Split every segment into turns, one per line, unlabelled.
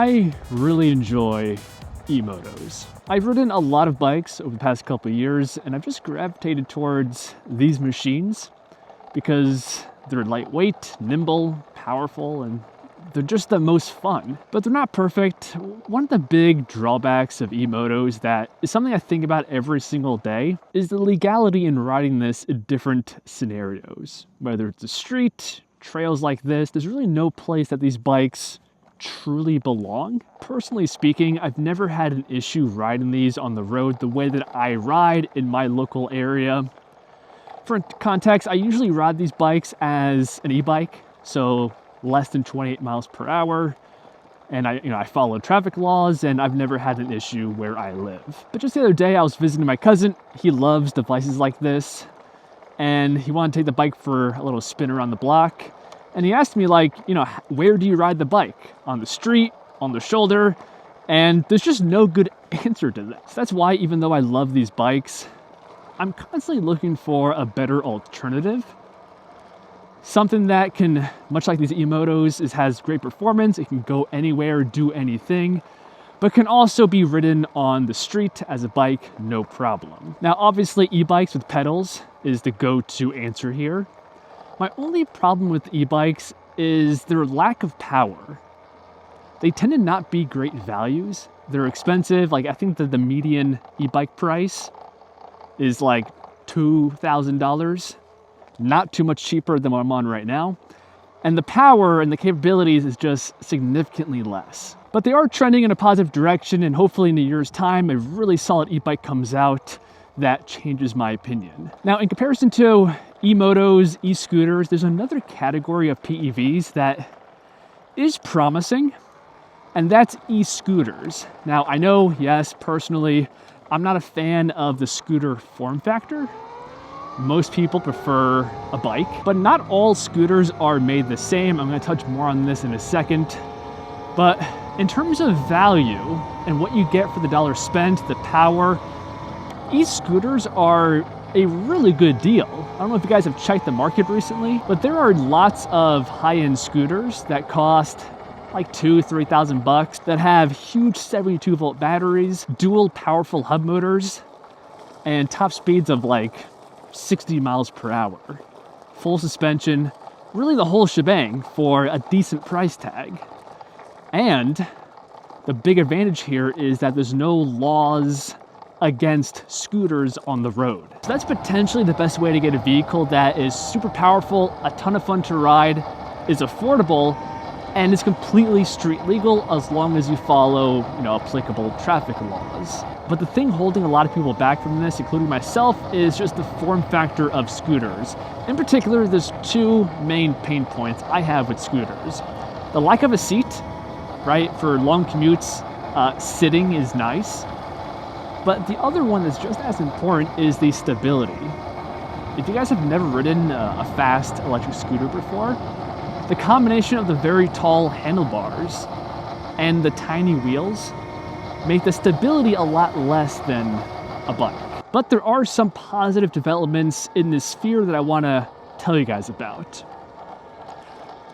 I really enjoy eMotos. I've ridden a lot of bikes over the past couple of years, and I've just gravitated towards these machines because they're lightweight, nimble, powerful, and they're just the most fun. But they're not perfect. One of the big drawbacks of eMotos that is something I think about every single day is the legality in riding this in different scenarios. Whether it's a street, trails like this, there's really no place that these bikes truly belong. Personally speaking, I've never had an issue riding these on the road the way that I ride in my local area. For context, I usually ride these bikes as an e-bike, so less than 28 miles per hour. And I follow traffic laws, and I've never had an issue where I live. But just the other day, I was visiting my cousin. He loves devices like this, and he wanted to take the bike for a little spin around the block. And he asked me, where do you ride the bike? On the street, on the shoulder? And there's just no good answer to this. That's why, even though I love these bikes, I'm constantly looking for a better alternative. Something that can, much like these eMotos, has great performance. It can go anywhere, do anything, but can also be ridden on the street as a bike, no problem. Now, obviously, e-bikes with pedals is the go-to answer here. My only problem with e-bikes is their lack of power. They tend to not be great values. They're expensive. I think that the median e-bike price is like $2,000. Not too much cheaper than what I'm on right now. And the power and the capabilities is just significantly less. But they are trending in a positive direction, and hopefully in a year's time, a really solid e-bike comes out that changes my opinion. Now, in comparison to eMotos, e-scooters, there's another category of PEVs that is promising, and that's e-scooters. Now, I know, yes, personally, I'm not a fan of the scooter form factor. Most people prefer a bike, but not all scooters are made the same. I'm going to touch more on this in a second. But in terms of value and what you get for the dollar spent, the power, e-scooters are a really good deal. I don't know if you guys have checked the market recently, but there are lots of high-end scooters that cost like $2,000-3,000 that have huge 72-volt batteries, dual powerful hub motors, and top speeds of like 60 miles per hour. Full suspension, really the whole shebang for a decent price tag. And the big advantage here is that there's no laws against scooters on the road. So that's potentially the best way to get a vehicle that is super powerful, a ton of fun to ride, is affordable, and is completely street legal as long as you follow, applicable traffic laws. But the thing holding a lot of people back from this, including myself, is just the form factor of scooters. In particular, there's two main pain points I have with scooters. The lack of a seat, right? For long commutes, sitting is nice. But the other one that's just as important is the stability. If you guys have never ridden a fast electric scooter before, the combination of the very tall handlebars and the tiny wheels make the stability a lot less than a bike. But there are some positive developments in this sphere that I want to tell you guys about.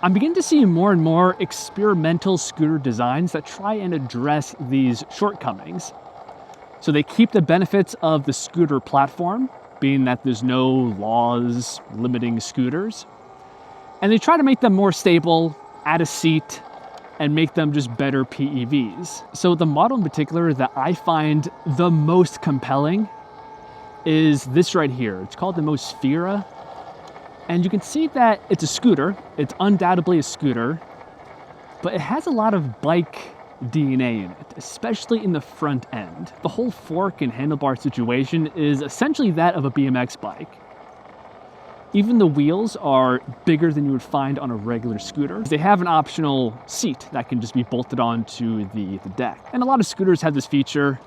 I'm beginning to see more and more experimental scooter designs that try and address these shortcomings. So they keep the benefits of the scooter platform, being that there's no laws limiting scooters. And they try to make them more stable, add a seat, and make them just better PEVs. So the model in particular that I find the most compelling is this right here. It's called the Mosfera. And you can see that it's a scooter. It's undoubtedly a scooter, but it has a lot of bike DNA in it, especially in the front end. The whole fork and handlebar situation is essentially that of a BMX bike. Even the wheels are bigger than you would find on a regular scooter. They have an optional seat that can just be bolted onto the deck. And a lot of scooters have this feature.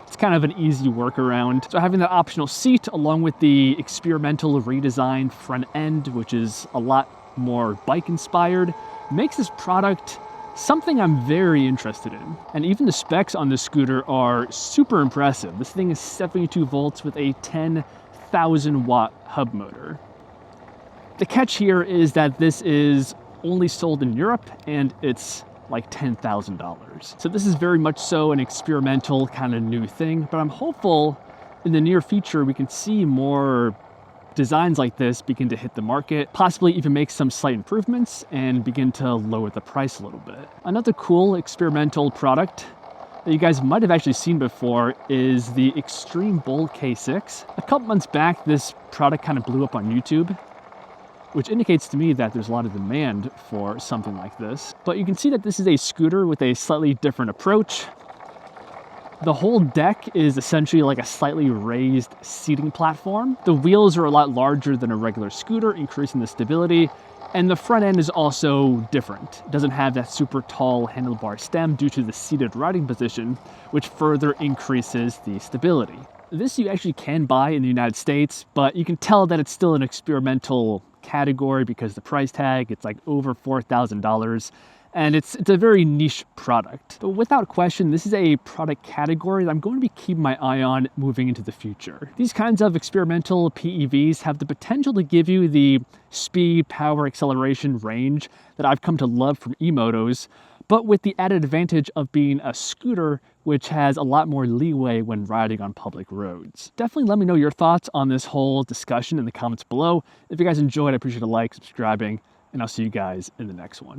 It's kind of an easy workaround. So having that optional seat along with the experimental redesigned front end, which is a lot more bike inspired, makes this product something I'm very interested in. And even the specs on this scooter are super impressive. This thing is 72 volts with a 10,000 watt hub motor. The catch here is that this is only sold in Europe, and it's like $10,000. So this is very much so an experimental kind of new thing, but I'm hopeful in the near future we can see more designs like this begin to hit the market, possibly even make some slight improvements and begin to lower the price a little bit. Another cool experimental product that you guys might have actually seen before is the Extreme Bold K6. A couple months back, this product kind of blew up on YouTube, which indicates to me that there's a lot of demand for something like this. But you can see that this is a scooter with a slightly different approach. The whole deck is essentially like a slightly raised seating platform. The wheels are a lot larger than a regular scooter, increasing the stability. And the front end is also different. It doesn't have that super tall handlebar stem due to the seated riding position, which further increases the stability. This you actually can buy in the United States, but you can tell that it's still an experimental category because the price tag, it's like over $4,000. And it's a very niche product. But without question, this is a product category that I'm going to be keeping my eye on moving into the future. These kinds of experimental PEVs have the potential to give you the speed, power, acceleration, range that I've come to love from eMotos, but with the added advantage of being a scooter, which has a lot more leeway when riding on public roads. Definitely let me know your thoughts on this whole discussion in the comments below. If you guys enjoyed, I appreciate a like, subscribing, and I'll see you guys in the next one.